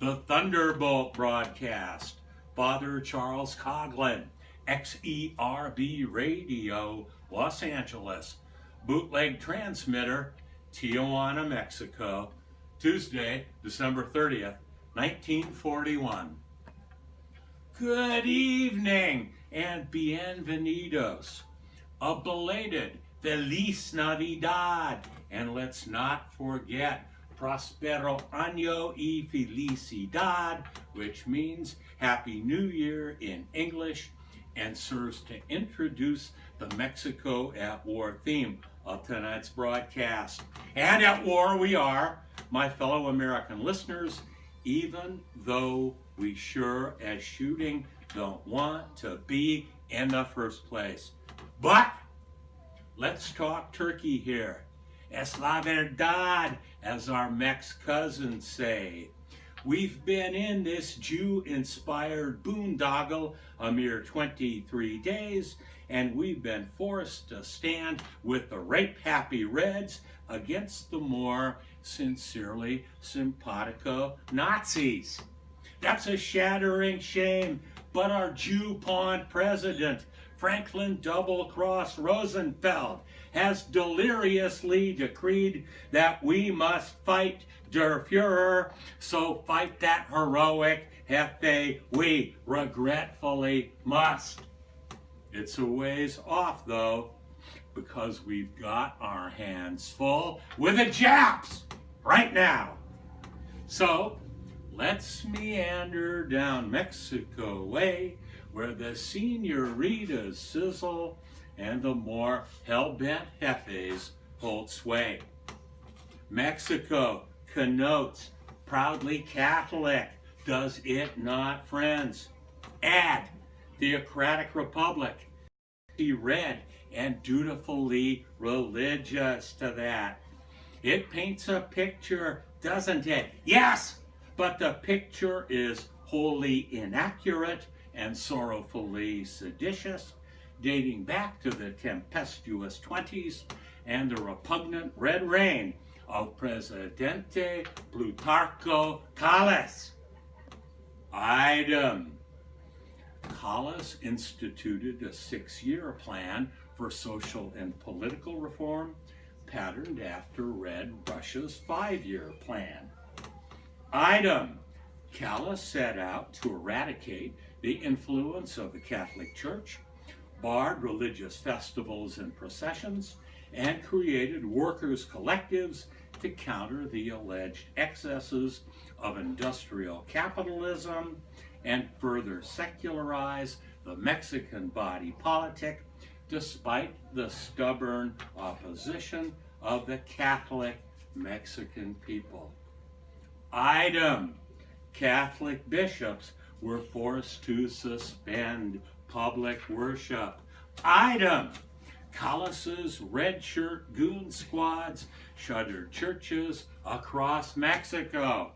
The Thunderbolt broadcast. Father Charles Coughlin, XERB Radio, Los Angeles. Bootleg transmitter, Tijuana, Mexico. Tuesday, December 30th, 1941. Good evening and bienvenidos. A belated Feliz Navidad. And let's not forget Prospero Año y Felicidad, which means Happy New Year in English and serves to introduce the Mexico at War theme of tonight's broadcast. And at war we are, my fellow American listeners, even though we sure as shooting don't want to be in the first place. But let's talk turkey here. Es la verdad, as our Mex cousins say. We've been in this Jew-inspired boondoggle a mere 23 days, and we've been forced to stand with the rape-happy Reds against the more sincerely simpatico Nazis. That's a shattering shame, but our Jew-pawned president, Franklin Double-Cross Roosevelt, has deliriously decreed that we must fight der Fuhrer, so fight that heroic Hefe we regretfully must. It's a ways off though, because we've got our hands full with the Japs right now. So let's meander down Mexico way, where the senoritas sizzle and the more hell-bent jefes hold sway. Mexico connotes proudly Catholic, does it not, friends? Add theocratic republic, be red and dutifully religious to that. It paints a picture, doesn't it? Yes, but the picture is wholly inaccurate and sorrowfully seditious, dating back to the tempestuous 20s and the repugnant red reign of Presidente Plutarco Calles. Item. Calles instituted a 6-year plan for social and political reform, patterned after Red Russia's 5-year plan. Item. Calles set out to eradicate the influence of the Catholic Church, barred religious festivals and processions, and created workers' collectives to counter the alleged excesses of industrial capitalism and further secularize the Mexican body politic, despite the stubborn opposition of the Catholic Mexican people. Item. Catholic bishops were forced to suspend public worship. Item. Calles' red shirt goon squads shuttered churches across Mexico.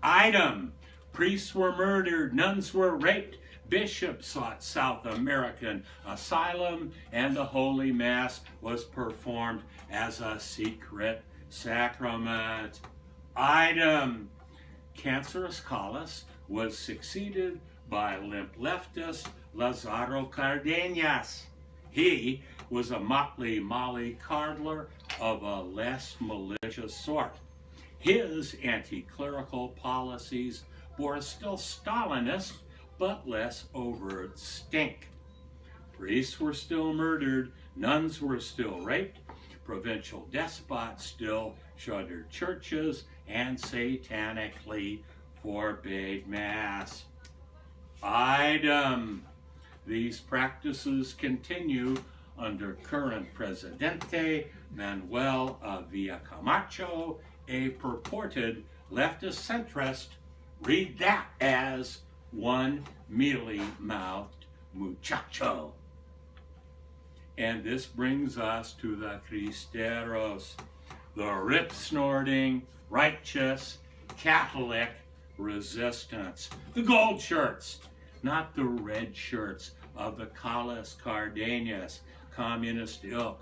Item. Priests were murdered, nuns were raped, bishops sought South American asylum, and the Holy Mass was performed as a secret sacrament. Item. Cancerous Calles was succeeded by limp leftist Lazaro Cardenas. He was a motley mollycoddler of a less malicious sort. His anti-clerical policies bore a still Stalinist but less overt stink. Priests were still murdered, nuns were still raped, provincial despots still shuttered churches and satanically forbade Mass. Item. These practices continue under current Presidente Manuel Villacamacho, a purported leftist centrist. Read that as one mealy-mouthed muchacho. And this brings us to the Cristeros, the rip-snorting, righteous, Catholic resistance. The gold shirts, not the red shirts of the Calles Cardenas communist ilk.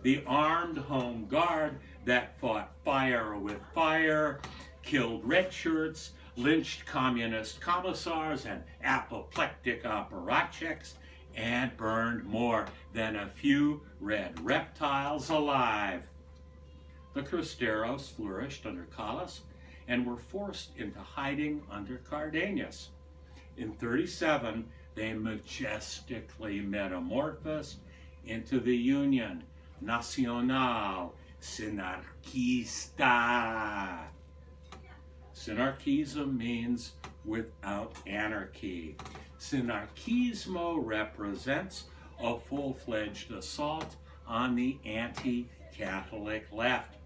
The armed home guard that fought fire with fire, killed red shirts lynched communist commissars and apoplectic apparatchiks, and burned more than a few red reptiles alive. The Cristeros flourished under Callas and were forced into hiding under Cardenas. In 37, they majestically metamorphosed into the Union Nacional Sinarquista. Sinarquism means without anarchy. Sinarquismo represents a full-fledged assault on the anti-Catholic left.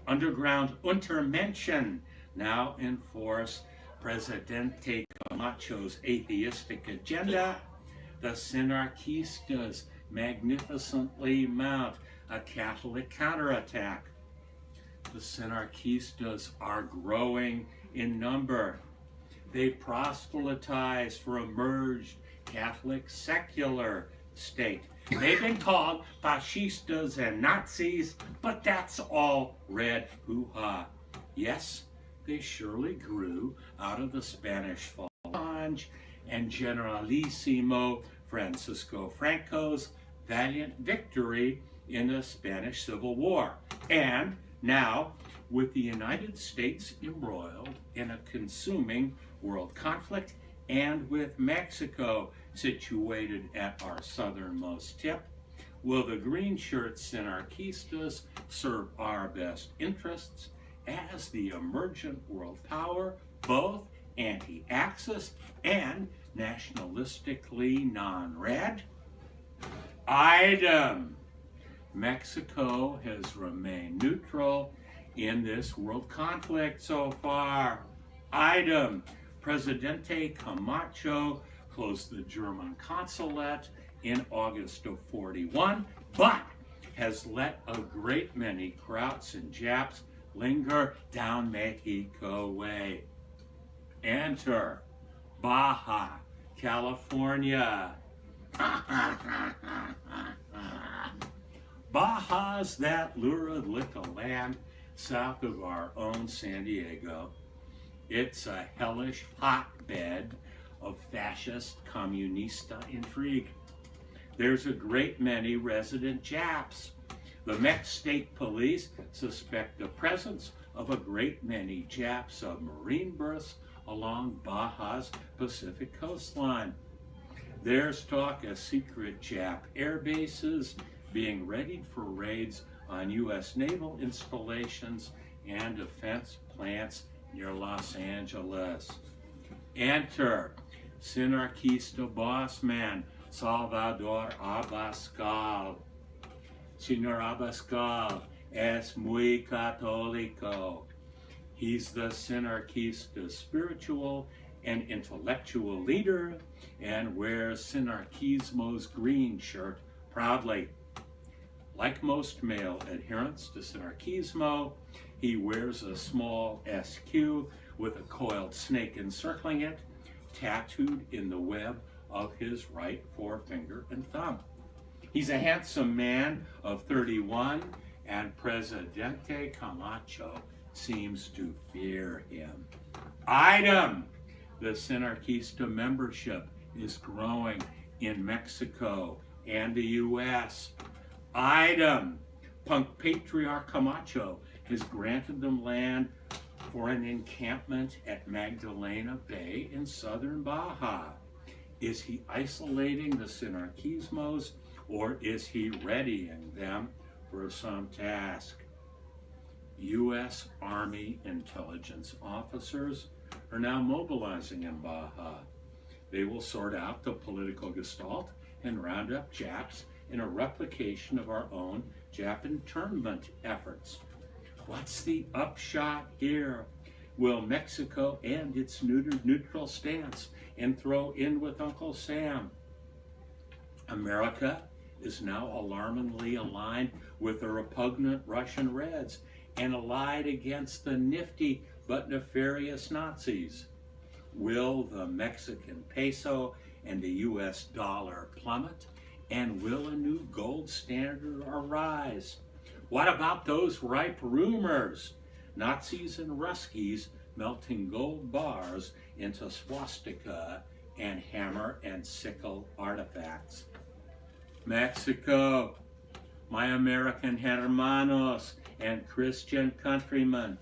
Underground Untermenschen now enforce Presidente Camacho's atheistic agenda. The Sinarquistas magnificently mount a Catholic counterattack. The Sinarquistas are growing in number. They proselytize for a merged Catholic secular state. They've been called fascistas and Nazis, but that's all red hoo-ha. Yes, they surely grew out of the Spanish Falange and Generalissimo Francisco Franco's valiant victory in the Spanish Civil War. And now, with the United States embroiled in a consuming world conflict, and with Mexico situated at our southernmost tip, will the green shirt Sinarquistas serve our best interests as the emergent world power, both anti-Axis and nationalistically non-red? Item. Mexico has remained neutral in this world conflict so far. Item. Presidente Camacho closed the German consulate in August of 41, but has let a great many Krauts and Japs linger down Mexico way. Enter Baja California. Baja's that lurid little land south of our own San Diego. It's a hellish hotbed of fascist comunista intrigue. There's a great many resident Japs. The Mex State Police suspect the presence of a great many Jap submarine berths along Baja's Pacific coastline. There's talk of secret Jap air bases being readied for raids on U.S. naval installations and defense plants near Los Angeles. Enter Sinarquista boss man Salvador Abascal. Señor Abascal es muy católico. He's the Sinarquista spiritual and intellectual leader and wears Sinarquismo's green shirt proudly. Like most male adherents to Sinarquismo, he wears a small SQ with a coiled snake encircling it, tattooed in the web of his right forefinger and thumb. He's a handsome man of 31, and Presidente Camacho seems to fear him. Item. The Sinarquista membership is growing in Mexico and the U.S. Item. Punk Patriarch Camacho has granted them land for an encampment at Magdalena Bay in southern Baja. Is he isolating the Sinarquismos, or is he readying them for some task? U.S. Army intelligence officers are now mobilizing in Baja. They will sort out the political gestalt and round up Japs in a replication of our own Jap internment efforts. What's the upshot here? Will Mexico end its neutral stance and throw in with Uncle Sam? America is now alarmingly aligned with the repugnant Russian Reds and allied against the nifty but nefarious Nazis. Will the Mexican peso and the U.S. dollar plummet? And will a new gold standard arise? What about those ripe rumors? Nazis and Ruskies melting gold bars into swastika and hammer and sickle artifacts. Mexico, my American hermanos and Christian countrymen,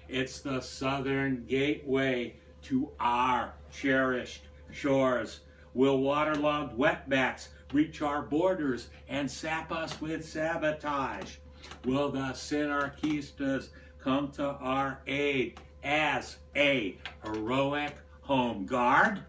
it's the southern gateway to our cherished shores. Will waterlogged wetbacks reach our borders and sap us with sabotage? Will the Sinarquistas come to our aid as a heroic home guard?